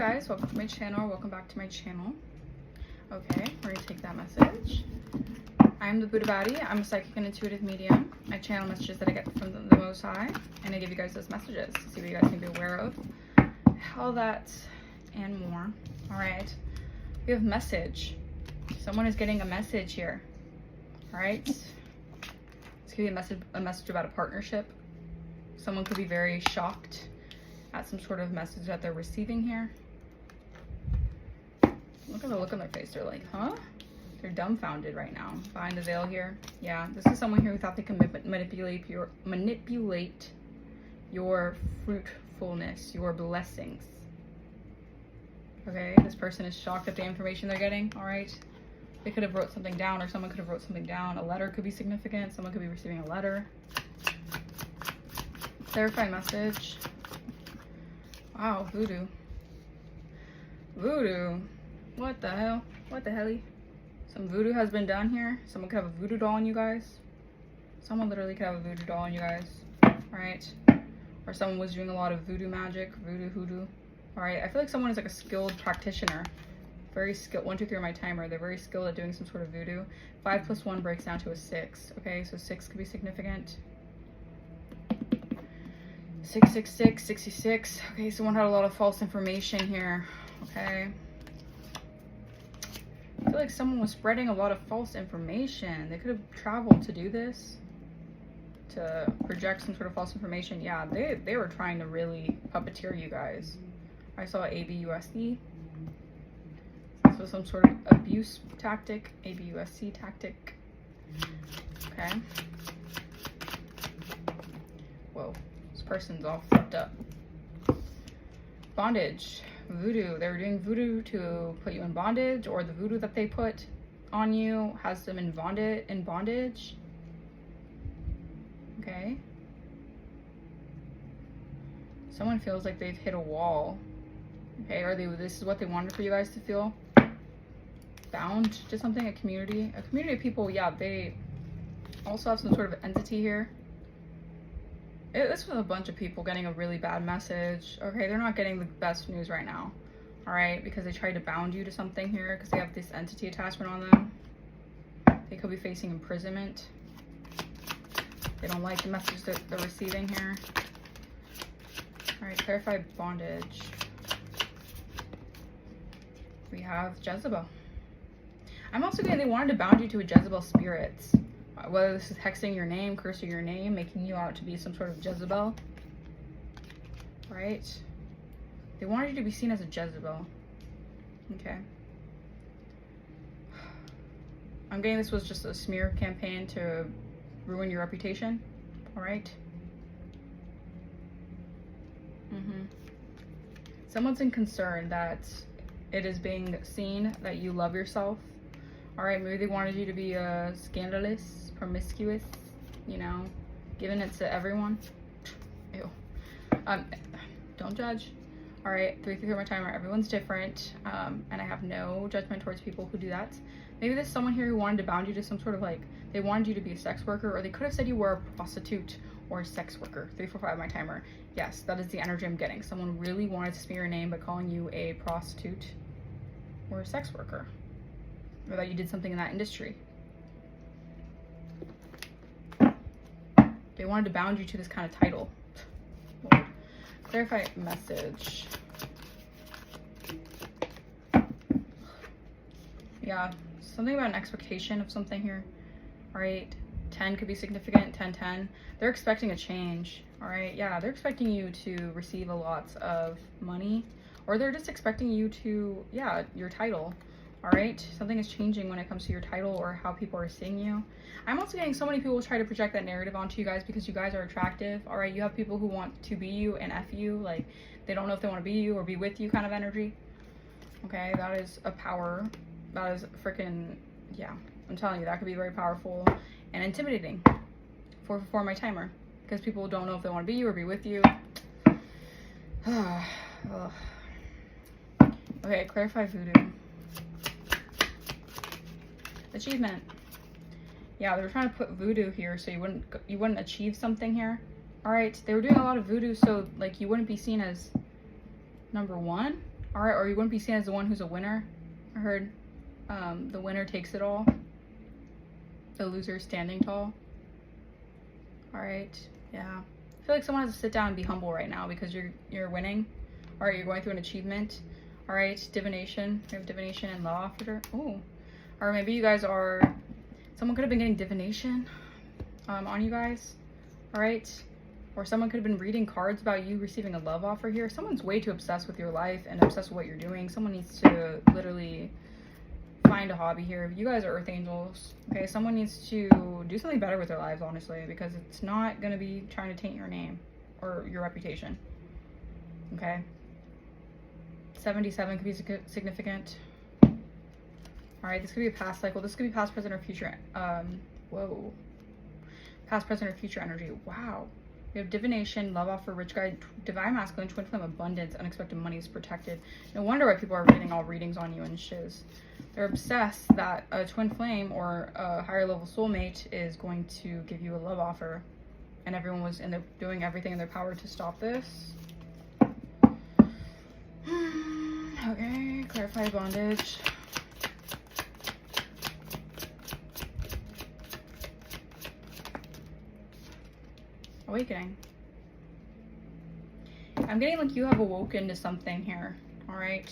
guys, welcome to my channel, or welcome back to my channel. Okay, we're gonna take that message. I'm the Buddha Baddie. I'm a psychic and intuitive medium. I channel messages that I get from the Most High, and I give you guys those messages to see what you guys can be aware of. All that and more. All right, we have message. Someone is getting a message here. All right, it's gonna be a message about a partnership. Someone could be very shocked at some sort of message that they're receiving here. Look at the look on their face. They're like, huh? They're dumbfounded right now. Behind the veil here. Yeah, this is someone here who thought they could manipulate your fruitfulness, your blessings. Okay, this person is shocked at the information they're getting. All right, they could have wrote something down, or someone could have wrote something down. A letter could be significant. Someone could be receiving a letter. Clarify message. Wow, voodoo. Voodoo. What the hell? What the helly? Some voodoo has been done here. Someone could have a voodoo doll on you guys. Someone literally could have a voodoo doll on you guys. Alright. Or someone was doing a lot of voodoo magic. Voodoo, hoodoo. Alright. I feel like someone is like a skilled practitioner. Very skilled. 1, 2, 3 on my timer. They're very skilled at doing some sort of voodoo. 5 plus 1 breaks down to a 6. Okay, so 6 could be significant. 666, 66. Okay, someone had a lot of false information here. Okay. I feel like someone was spreading a lot of false information. They could have traveled to do this, to project some sort of false information. Yeah, they were trying to really puppeteer you guys. I saw ABUSD. This was some sort of abuse tactic. ABUSC tactic. Okay. Whoa. Person's all fucked up. Bondage. Voodoo. They were doing voodoo to put you in bondage, or the voodoo that they put on you has them in bondage. Okay. Someone feels like they've hit a wall. Okay, or this is what they wanted for you guys to feel. Bound to something, a community of people. Yeah, they also have some sort of entity here. This was a bunch of people getting a really bad message. Okay, they're not getting the best news right now. All right, because they tried to bound you to something here because they have this entity attachment on them. They could be facing imprisonment. They don't like the message that they're receiving here. All right, clarify bondage. We have Jezebel. I'm also getting they wanted to bound you to a Jezebel spirit. Whether this is hexing your name, cursing your name, making you out to be some sort of Jezebel. Right? They wanted you to be seen as a Jezebel. Okay. I'm getting this was just a smear campaign to ruin your reputation. Alright? Someone's in concern that it is being seen that you love yourself. Alright, maybe they wanted you to be scandalous, promiscuous, you know, giving it to everyone. Ew. Don't judge. Alright, 3 through my timer. Everyone's different, and I have no judgment towards people who do that. Maybe there's someone here who wanted to bound you to some sort of like, they wanted you to be a sex worker, or they could have said you were a prostitute or a sex worker. 3, 4, 5 my timer. Yes, that is the energy I'm getting. Someone really wanted to smear your name by calling you a prostitute or a sex worker. Or that you did something in that industry. They wanted to bound you to this kind of title. Lord. Clarify message. Yeah, something about an expectation of something here. Alright, 10 could be significant, 10, 10. They're expecting a change. Alright, yeah, they're expecting you to receive a lot of money. Or they're just expecting you to, yeah, your title. All right, something is changing when it comes to your title or how people are seeing you. I'm also getting so many people try to project that narrative onto you guys because you guys are attractive. All right, you have people who want to be you and F you, like they don't know if they want to be you or be with you kind of energy. Okay, that is a power. That is freaking, yeah, I'm telling you, that could be very powerful and intimidating for my timer because people don't know if they want to be you or be with you. Okay, clarify voodoo. Achievement. Yeah, they were trying to put voodoo here so you wouldn't achieve something here. All right, they were doing a lot of voodoo so like you wouldn't be seen as number 1. All right, or you wouldn't be seen as the one who's a winner. I heard the winner takes it all. The loser standing tall. All right, yeah. I feel like someone has to sit down and be humble right now because you're winning. All right, you're going through an achievement. All right, divination. We have divination and law officer. Oh, or maybe you guys are. Someone could have been getting divination on you guys. All right, or someone could have been reading cards about you receiving a love offer here. Someone's way too obsessed with your life and obsessed with what you're doing. Someone needs to literally find a hobby here. You guys are earth angels. Okay, someone needs to do something better with their lives, honestly, because it's not going to be trying to taint your name or your reputation. Okay, 77 could be significant. All right, this could be a past cycle. This could be past, present, or future. Whoa, past, present, or future energy. Wow. We have divination, love offer, rich guy, divine masculine, twin flame, abundance, unexpected money is protected. No wonder why people are getting all readings on you and shiz. They're obsessed that a twin flame or a higher level soulmate is going to give you a love offer. And everyone was doing everything in their power to stop this. Okay, clarify bondage. Awakening. I'm getting like you have awoken to something here. All right,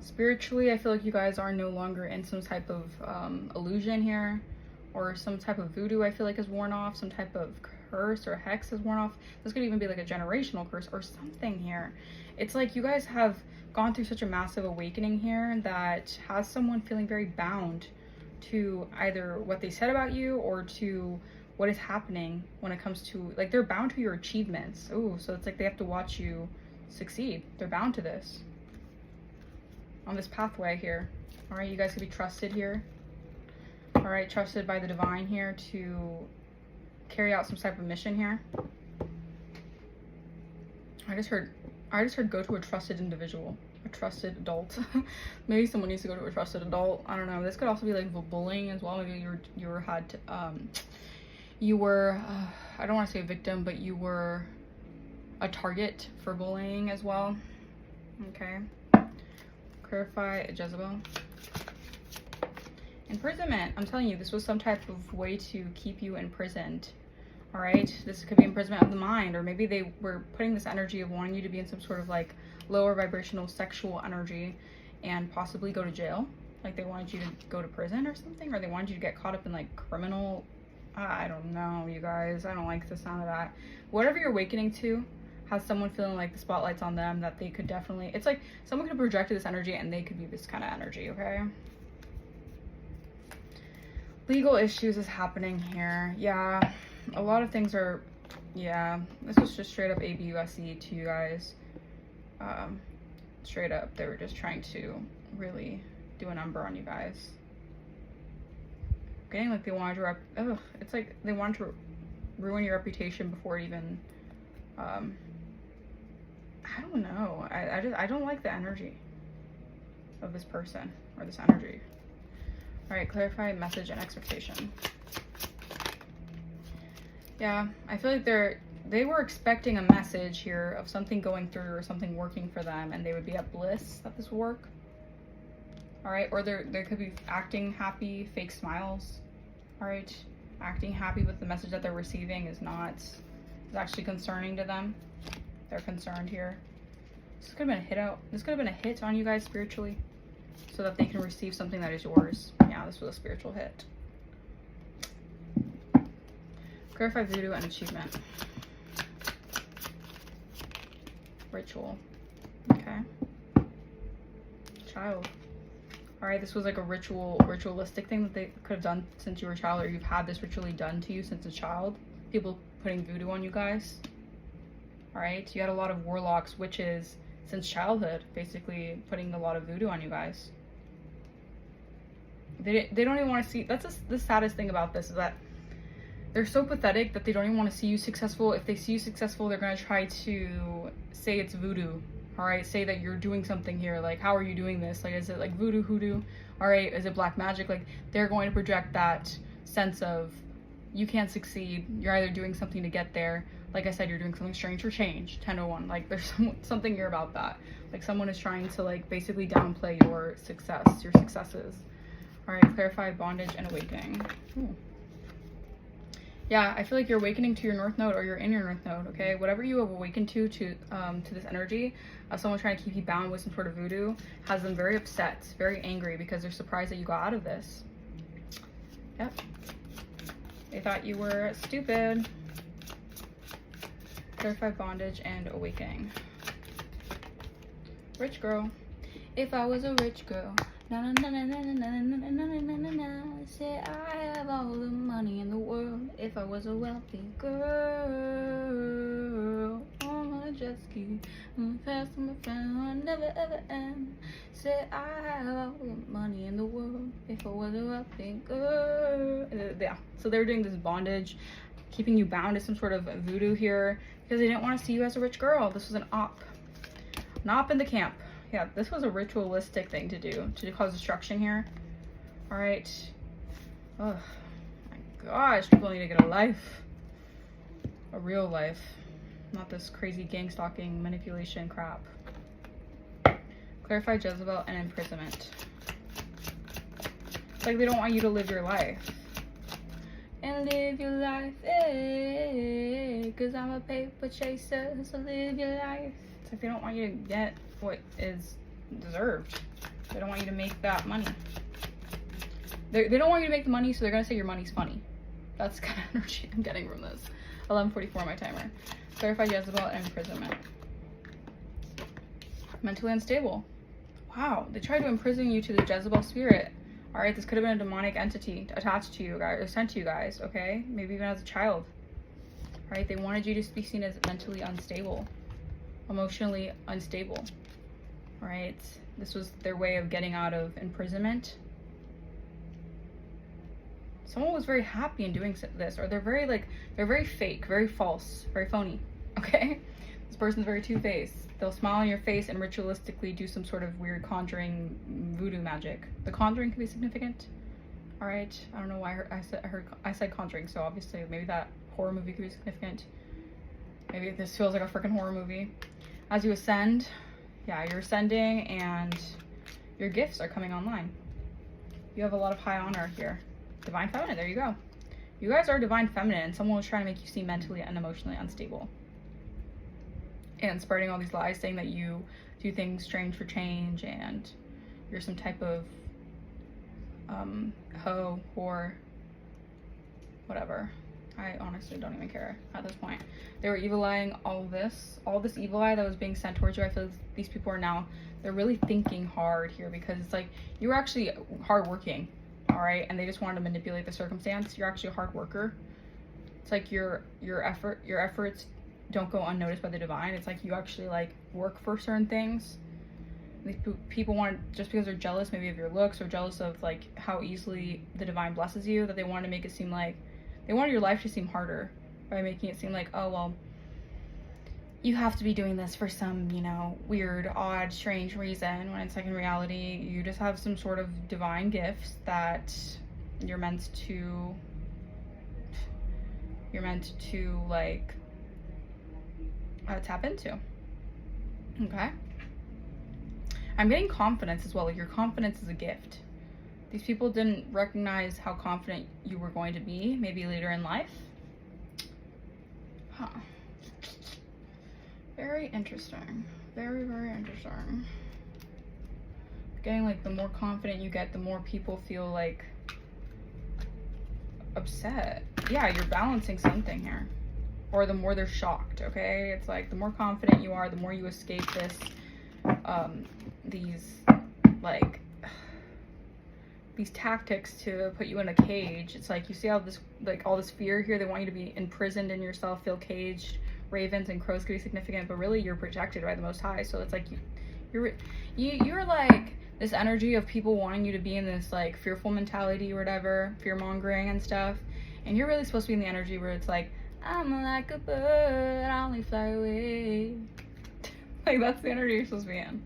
spiritually I feel like you guys are no longer in some type of illusion here, or some type of voodoo I feel like is worn off, some type of curse or hex is worn off. This could even be like a generational curse or something here. It's like you guys have gone through such a massive awakening here that has someone feeling very bound to either what they said about you or to what is happening when it comes to, like, they're bound to your achievements. Oh, so it's like they have to watch you succeed. They're bound to this on this pathway here. All right, you guys could be trusted here. All right, trusted by the divine here to carry out some type of mission here. I just heard go to a trusted individual, a trusted adult. Maybe someone needs to go to a trusted adult. I don't know. This could also be like bullying as well. Maybe you were I don't want to say a victim, but you were a target for bullying as well. Okay, clarify Jezebel. Imprisonment. I'm telling you, this was some type of way to keep you imprisoned. All right, this could be imprisonment of the mind, or maybe they were putting this energy of wanting you to be in some sort of like lower vibrational sexual energy and possibly go to jail. Like they wanted you to go to prison or something, or they wanted you to get caught up in like criminal, I don't know, you guys. I don't like the sound of that. Whatever you're awakening to has someone feeling like the spotlight's on them, that they could definitely, it's like someone could have projected this energy and they could be this kind of energy. Okay, legal issues is happening here. Yeah, a lot of things are, yeah, this was just straight up ABUSE to you guys. Straight up, they were just trying to really do a number on you guys. Getting like they wanted to it's like they wanted to ruin your reputation before it even, I don't know. I don't like the energy of this person or this energy. All right, clarify message and expectation. Yeah, I feel like they were expecting a message here of something going through or something working for them, and they would be at bliss that this will work. All right, or they could be acting happy, fake smiles. All right, acting happy with the message that they're receiving is actually concerning to them. They're concerned here. This could have been a hit out. This could have been a hit on you guys spiritually, so that they can receive something that is yours. Yeah, this was a spiritual hit. Clarify voodoo and achievement. Ritual. Okay. Child. All right, this was like a ritualistic thing that they could have done since you were a child, or you've had this ritually done to you since a child. People putting voodoo on you guys. All right, you had a lot of warlocks, witches since childhood, basically putting a lot of voodoo on you guys. They don't even want to see. That's the saddest thing about this, is that they're so pathetic that they don't even want to see you successful. If they see you successful, they're going to try to say it's voodoo. All right, say that you're doing something here. Like, how are you doing this? Like, is it like voodoo, hoodoo? All right, is it black magic? Like, they're going to project that sense of you can't succeed. You're either doing something to get there, like I said, you're doing something strange for change. 1001. Like there's something here about that. Like someone is trying to like basically downplay your success, your successes. All right, clarify bondage and awakening. Ooh. Yeah, I feel like you're awakening to your North Node, or you're in your North Node, okay? Whatever you have awakened to this energy of someone trying to keep you bound with some sort of voodoo has them very upset, very angry, because they're surprised that you got out of this. Yep. They thought you were stupid. Clarify bondage and awakening. Rich girl. If I was a rich girl. Na na na na na na na na na na na. Say I have all the money in the world. If I was a wealthy girl on a jet ski, fast on my friend, I'll never ever end. Say I have all the money in the world. If I was a wealthy girl. Yeah. So they were doing this bondage, keeping you bound to some sort of voodoo here, because they didn't want to see you as a rich girl. This was an op in the camp. Yeah, this was a ritualistic thing to do, to cause destruction here. All right. Oh my gosh, people need to get a life. A real life. Not this crazy gang stalking manipulation crap. Clarify Jezebel and imprisonment. It's like they don't want you to live your life. And live your life, eh? Cause I'm a paper chaser, so live your life. It's like they don't want you to get what is deserved. They don't want you to make that money. They don't want you to make the money, so they're gonna say your money's funny. That's the kind of energy I'm getting from this. 11:44 my timer. Clarify Jezebel and imprisonment. Mentally unstable. Wow, they tried to imprison you to the Jezebel spirit. All right, this could have been a demonic entity attached to you guys, or sent to you guys, okay? Maybe even as a child. All right, they wanted you to be seen as mentally unstable, emotionally unstable. All right, this was their way of getting out of imprisonment. Someone was very happy in doing this, or they're very fake, very false, very phony, okay? This person's very two-faced. They'll smile on your face and ritualistically do some sort of weird conjuring voodoo magic. The conjuring could be significant. All right, I don't know why I said conjuring, so obviously maybe that horror movie could be significant. Maybe this feels like a freaking horror movie. As you ascend, yeah, you're ascending and your gifts are coming online. You have a lot of high honor here. Divine feminine, there you go. You guys are divine feminine. Someone was trying to make you seem mentally and emotionally unstable. And spreading all these lies saying that you do things strange for change and you're some type of hoe, whore, whatever. I honestly don't even care at this point. They were evil eyeing all this evil eye that was being sent towards you. I feel like these people are now, they're really thinking hard here, because it's like you were actually hardworking, all right? And they just wanted to manipulate the circumstance. You're actually a hard worker. It's like your efforts don't go unnoticed by the divine. It's like you actually like work for certain things. These people want, just because they're jealous maybe of your looks, or jealous of like how easily the divine blesses you, that they want to make it seem like they wanted your life to seem harder by making it seem like, oh well, you have to be doing this for some, you know, weird, odd, strange reason, when it's like in reality you just have some sort of divine gifts that you're meant to like tap into. Okay, I'm getting confidence as well. Like your confidence is a gift. These people didn't recognize how confident you were going to be maybe later in life. Huh. Very interesting. Very, very interesting. Getting like the more confident you get, the more people feel like upset. Yeah, you're balancing something here. Or the more they're shocked, okay? It's like the more confident you are, the more you escape this, these tactics to put you in a cage. It's like you see how this, like all this fear here, they want you to be imprisoned in yourself, feel caged. Ravens and crows could be significant, but really you're protected by the Most High. So it's like you're like this energy of people wanting you to be in this like fearful mentality or whatever, fear mongering and stuff. And you're really supposed to be in the energy where it's like, I'm like a bird, I only fly away. Like that's the energy you're supposed to be in.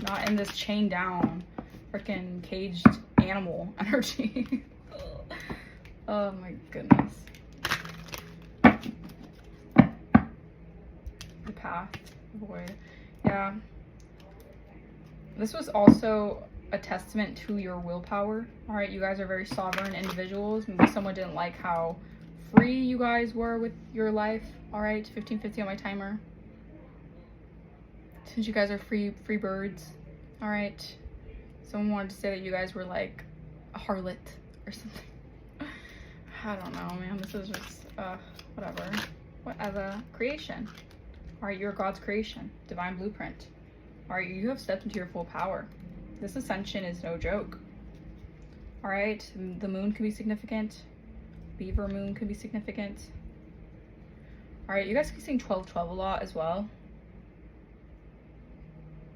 Not in this chained down, freaking caged animal energy. Oh my goodness. path. Avoid. Yeah. This was also a testament to your willpower. All right, you guys are very sovereign individuals. Maybe someone didn't like how free you guys were with your life. All right, 1550 on my timer. Since you guys are free birds. All right. Someone wanted to say that you guys were like a harlot or something. I don't know, man. This is just whatever. Creation. All right, you're God's creation, divine blueprint. All right, you have stepped into your full power. This ascension is no joke. All right, the moon can be significant. Beaver moon can be significant. All right, you guys can sing 12-12 a lot as well.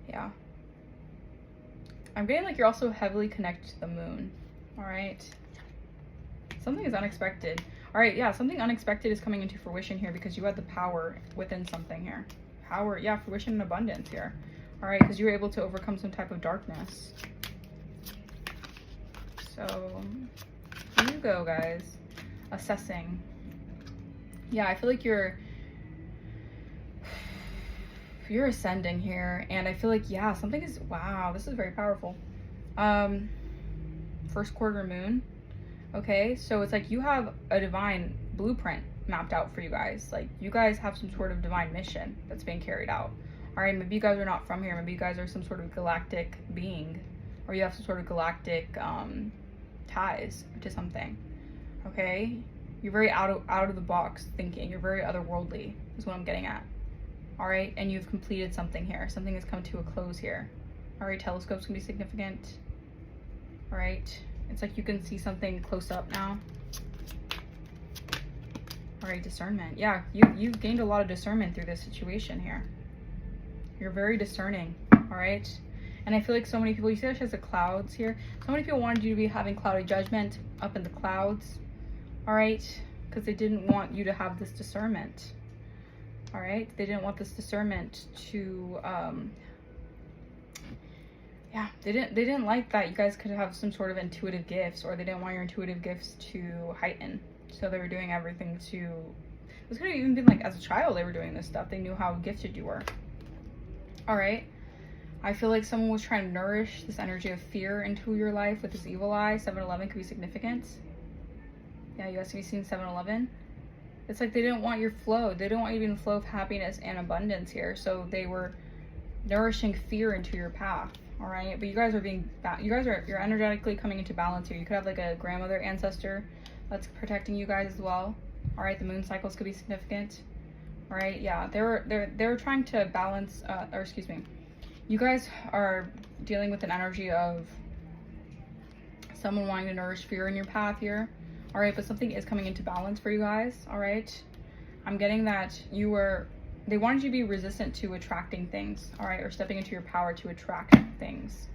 Yeah. I'm getting like you're also heavily connected to the moon. All right. Something is unexpected. All right, yeah, something unexpected is coming into fruition here because you had the power within something here. Power, yeah, fruition and abundance here. All right, because you were able to overcome some type of darkness. So, here you go, guys. Assessing. Yeah, I feel like you're ascending here, and I feel like, yeah, something is, wow, this is very powerful. First quarter moon. Okay, so it's like you have a divine blueprint mapped out for you guys. Like, you guys have some sort of divine mission that's being carried out. All right, maybe you guys are not from here. Maybe you guys are some sort of galactic being, or you have some sort of galactic ties to something. Okay, you're very out of the box thinking. You're very otherworldly is what I'm getting at. All right, and you've completed something here. Something has come to a close here. All right, telescopes can be significant. All right, it's like you can see something close up now. All right, discernment. Yeah, you've gained a lot of discernment through this situation here. You're very discerning, all right? And I feel like so many people, you see how she has the clouds here? So many people wanted you to be having cloudy judgment up in the clouds, all right? Because they didn't want you to have this discernment, all right? They didn't want this discernment to, yeah, they didn't like that you guys could have some sort of intuitive gifts, or they didn't want your intuitive gifts to heighten. So they were doing everything to, this could have even been like as a child they were doing this stuff. They knew how gifted you were. All right, I feel like someone was trying to nourish this energy of fear into your life with this evil eye. 7-Eleven could be significant. Yeah, you guys can be seeing 7-Eleven. It's like they didn't want your flow. They didn't want you to be in the flow of happiness and abundance here. So they were nourishing fear into your path. All right, but you guys are you're energetically coming into balance here. You could have like a grandmother ancestor that's protecting you guys as well. All right, the moon cycles could be significant. All right, yeah, they were trying to balance, or excuse me, you guys are dealing with an energy of someone wanting to nourish fear in your path here. All right, but something is coming into balance for you guys. All right, I'm getting that they wanted you to be resistant to attracting things. All right, or stepping into your power to attract things.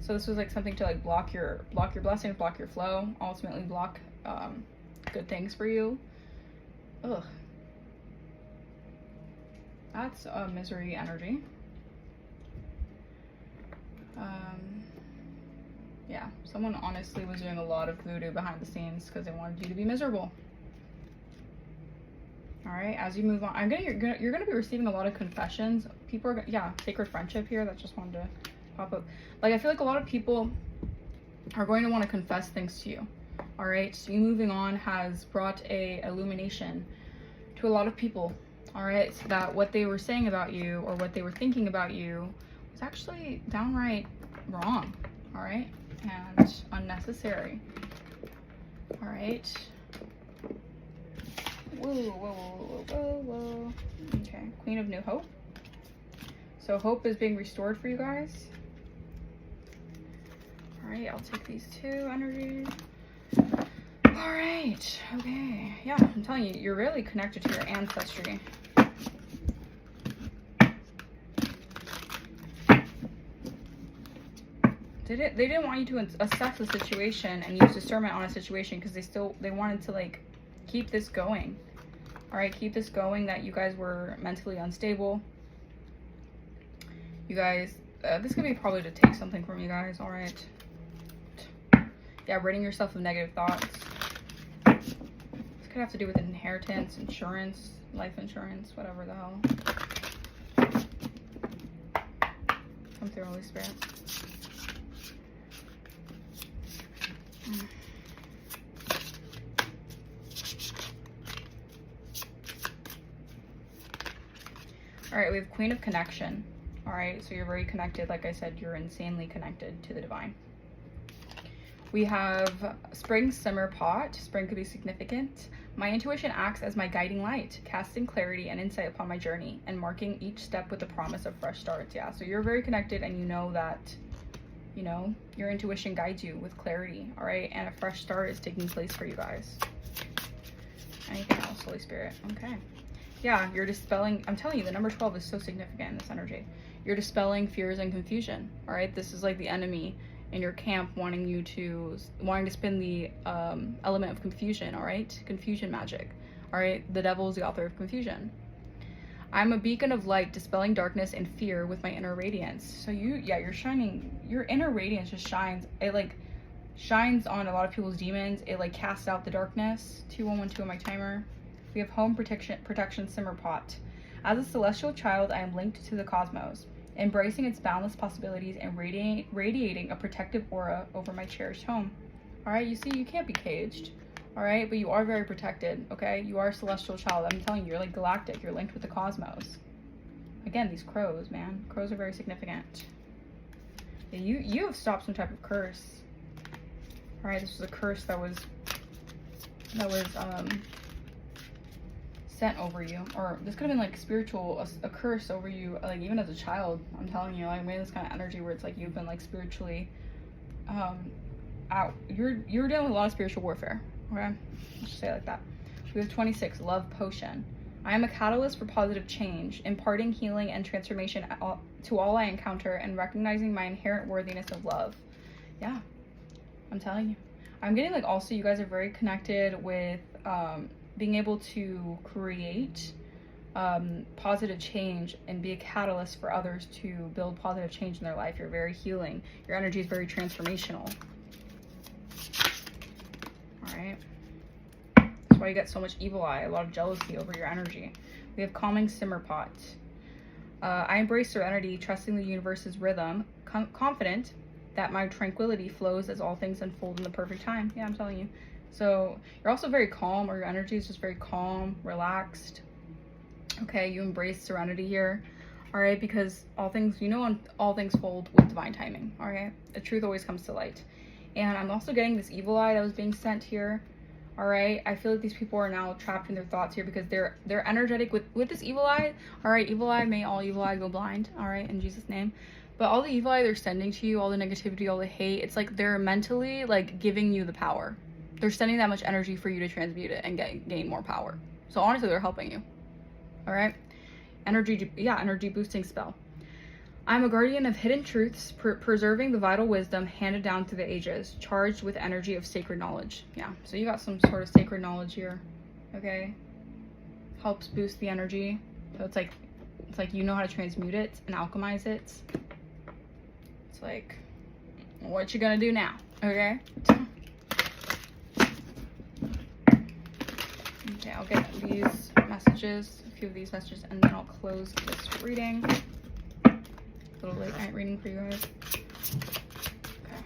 So this was like something to like block your blessings, block your flow, ultimately block good things for you. Ugh. That's a misery energy. Yeah, someone honestly was doing a lot of voodoo behind the scenes because they wanted you to be miserable. All right, as you move on, you're gonna be receiving a lot of confessions. People are, yeah, sacred friendship here. That just wanted to pop up. Like, I feel like a lot of people are going to want to confess things to you. All right, so you moving on has brought a illumination to a lot of people. All right, so that what they were saying about you or what they were thinking about you was actually downright wrong, all right, and unnecessary. All right. Whoa. Okay, Queen of New Hope. So hope is being restored for you guys. All right, I'll take these two energies. All right, okay. Yeah, I'm telling you, you're really connected to your ancestry. They didn't want you to assess the situation and use discernment on a situation because they wanted to like keep this going. All right, keep this going, that you guys were mentally unstable. You guys, this could be probably to take something from you guys. All right. Yeah, ridding yourself of negative thoughts. This could have to do with inheritance, insurance, life insurance, whatever the hell. Come through, Holy Spirit. All right, we have Queen of Connection. All right, so you're very connected. Like I said, you're insanely connected to the divine. We have Spring Simmer Pot. Spring could be significant. My intuition acts as my guiding light, casting clarity and insight upon my journey and marking each step with the promise of fresh starts. Yeah, so you're very connected, and you know that, you know, your intuition guides you with clarity. All right, and a fresh start is taking place for you guys. Anything else, Holy Spirit? Okay. Yeah, you're dispelling, I'm telling you, the number 12 is so significant in this energy. You're dispelling fears and confusion, all right? This is like the enemy in your camp wanting to spin the element of confusion, all right? Confusion magic, all right? The devil is the author of confusion. I'm a beacon of light, dispelling darkness and fear with my inner radiance. So you're shining, your inner radiance just shines. It like shines on a lot of people's demons. It like casts out the darkness. 2112 on my timer. We have Home Protection Simmer Pot. As a celestial child, I am linked to the cosmos, embracing its boundless possibilities and radiating a protective aura over my cherished home. All right, you see, you can't be caged, all right, but you are very protected, okay? You are a celestial child. I'm telling you, you're like galactic. You're linked with the cosmos. Again, these crows, man. Crows are very significant. Yeah, you have stopped some type of curse. All right, this was a curse that was sent over you, or this could have been like spiritual, a curse over you, like even as a child. I'm telling you, like maybe this kind of energy where it's like you've been like spiritually out. You're dealing with a lot of spiritual warfare. Okay, let's just say it like that. We have 26, Love Potion. I am a catalyst for positive change, imparting healing and transformation to all I encounter and recognizing my inherent worthiness of love. Yeah, I'm telling you. I'm getting like also you guys are very connected with being able to create positive change and be a catalyst for others to build positive change in their life. You're very healing. Your energy is very transformational. All right. That's why you get so much evil eye, a lot of jealousy over your energy. We have Calming Simmer Pot. I embrace serenity, trusting the universe's rhythm, confident that my tranquility flows as all things unfold in the perfect time. Yeah, I'm telling you. So you're also very calm, or your energy is just very calm, relaxed. Okay, you embrace serenity here. All right, because all things, you know, all things fold with divine timing. All right, the truth always comes to light. And I'm also getting this evil eye that was being sent here. All right, I feel like these people are now trapped in their thoughts here because they're energetic with this evil eye. All right, evil eye, may all evil eye go blind. All right, in Jesus' name. But all the evil eye they're sending to you, all the negativity, all the hate, it's like they're mentally like giving you the power. They're sending that much energy for you to transmute it and gain more power. So honestly, they're helping you. All right, energy boosting spell. I'm a guardian of hidden truths, preserving the vital wisdom handed down through the ages, charged with energy of sacred knowledge. Yeah, so you got some sort of sacred knowledge here. Okay, helps boost the energy. So it's like you know how to transmute it and alchemize it. It's like, what you gonna do now? Okay. Okay, I'll get these messages, a few of these messages, and then I'll close this reading. A little late night reading for you guys. Okay.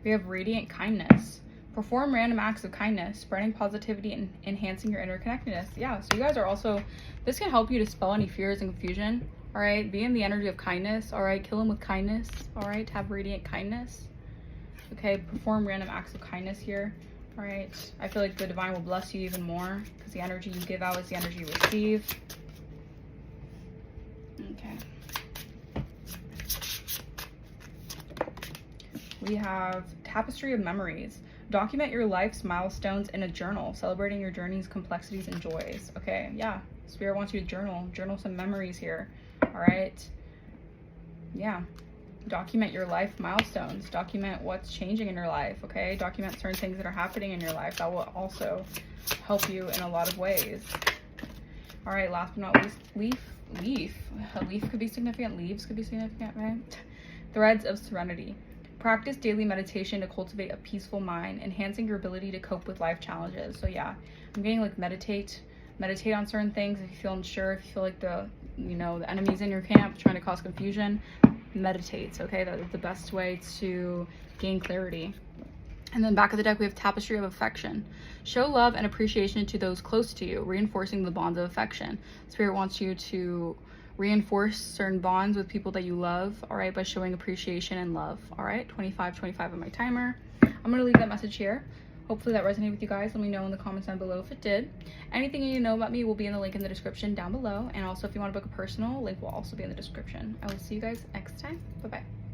We have Radiant Kindness. Perform random acts of kindness, spreading positivity and enhancing your interconnectedness. Yeah, so you guys are also, this can help you dispel any fears and confusion. All right, be in the energy of kindness. All right, kill them with kindness. All right, have radiant kindness. Okay, perform random acts of kindness here. All right, I feel like the divine will bless you even more because the energy you give out is the energy you receive. Okay. We have Tapestry of Memories. Document your life's milestones in a journal, celebrating your journey's complexities and joys. Okay, yeah, Spirit wants you to journal some memories here. All right, yeah. Document your life milestones. Document what's changing in your life, okay? Document certain things that are happening in your life. That will also help you in a lot of ways. All right, last but not least, leaf. A leaf could be significant. Leaves could be significant, right? Threads of Serenity. Practice daily meditation to cultivate a peaceful mind, enhancing your ability to cope with life challenges. So yeah, I'm getting like meditate, meditate on certain things. If you feel unsure, if you feel like the enemy's in your camp trying to cause confusion, meditate, okay? That is the best way to gain clarity. And then back of the deck, we have Tapestry of Affection. Show love and appreciation to those close to you, reinforcing the bonds of affection. Spirit wants you to reinforce certain bonds with people that you love, all right, by showing appreciation and love, all right? 25 on my timer. I'm going to leave that message here. Hopefully that resonated with you guys. Let me know in the comments down below if it did. Anything you need to know about me will be in the link in the description down below. And also, if you want to book a personal, link will also be in the description. I will see you guys next time. Bye-bye.